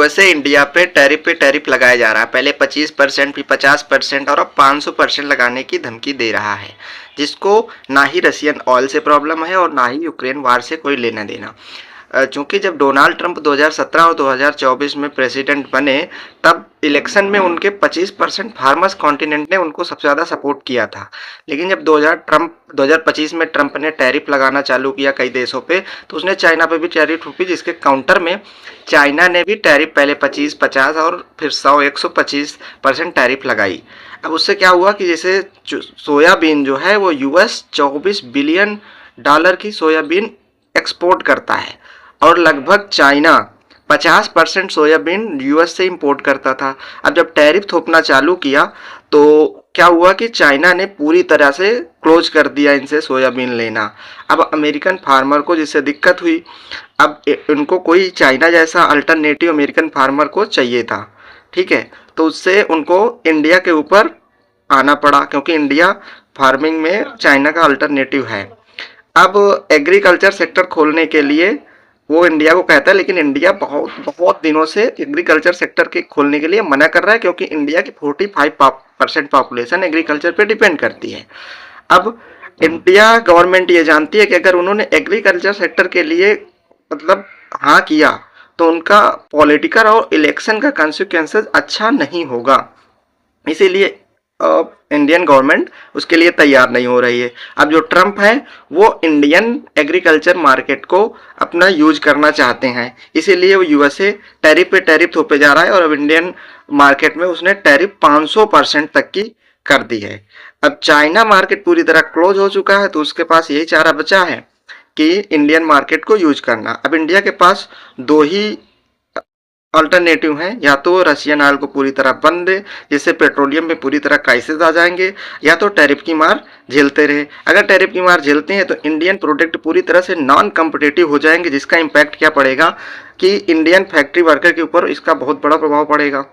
USA India पे tariff लगाया जा रहा है। पहले 25% फिर 50% और अब 500% लगाने की धमकी दे रहा है, जिसको ना ही रशियन ऑयल से प्रॉब्लम है और ना ही यूक्रेन वार से कोई लेना देना। चूंकि जब डोनाल्ड ट्रंप 2017 और 2024 में प्रेसिडेंट बने, तब इलेक्शन में उनके 25% फार्मर्स कॉन्टिनेंट ने उनको सबसे ज़्यादा सपोर्ट किया था। लेकिन जब 2025 में ट्रंप ने टैरिफ लगाना चालू किया कई देशों पे, तो उसने चाइना पे भी टैरिफ थोपी, जिसके काउंटर में चाइना ने भी टैरिफ पहले 25, 50 और फिर 100, 125% टैरिफ लगाई। अब उससे क्या हुआ कि जैसे सोयाबीन जो है वो यूएस 24 बिलियन डॉलर की सोयाबीन एक्सपोर्ट करता है और लगभग चाइना 50% सोयाबीन यूएस से इंपोर्ट करता था। अब जब टैरिफ थोपना चालू किया तो क्या हुआ कि चाइना ने पूरी तरह से क्लोज कर दिया इनसे सोयाबीन लेना। अब अमेरिकन फार्मर को जिससे दिक्कत हुई, अब उनको कोई चाइना जैसा अल्टरनेटिव अमेरिकन फार्मर को चाहिए था, ठीक है, तो उससे उनको इंडिया के ऊपर आना पड़ा, क्योंकि इंडिया फार्मिंग में चाइना का अल्टरनेटिव है। अब एग्रीकल्चर सेक्टर खोलने के लिए वो इंडिया को कहता है, लेकिन इंडिया बहुत दिनों से एग्रीकल्चर सेक्टर के खोलने के लिए मना कर रहा है, क्योंकि इंडिया की 45% पॉपुलेशन एग्रीकल्चर पे डिपेंड करती है। अब इंडिया गवर्नमेंट ये जानती है कि अगर उन्होंने एग्रीकल्चर सेक्टर के लिए मतलब हाँ किया तो उनका पॉलिटिकल और इलेक्शन का कॉन्सिक्वेंसेस अच्छा नहीं होगा, इसीलिए इंडियन गवर्नमेंट उसके लिए तैयार नहीं हो रही है। अब जो ट्रंप है वो इंडियन एग्रीकल्चर मार्केट को अपना यूज करना चाहते हैं, इसीलिए वो यूएसए टैरिफ पे टैरिफ थोपे जा रहा है और अब इंडियन मार्केट में उसने टैरिफ 500% तक की कर दी है। अब चाइना मार्केट पूरी तरह क्लोज हो चुका है, तो उसके पास यही चारा बचा है कि इंडियन मार्केट को यूज करना। अब इंडिया के पास दो ही अल्टरनेटिव हैं, या तो रशियन ऑयल को पूरी तरह बंद दे जिससे पेट्रोलियम में पूरी तरह क्राइसिस आ जाएंगे, या तो टैरिफ की मार झेलते रहे। अगर टैरिफ की मार झेलते हैं तो इंडियन प्रोडक्ट पूरी तरह से नॉन कम्पिटिटिव हो जाएंगे, जिसका इम्पैक्ट क्या पड़ेगा कि इंडियन फैक्ट्री वर्कर के ऊपर इसका बहुत बड़ा प्रभाव पड़ेगा।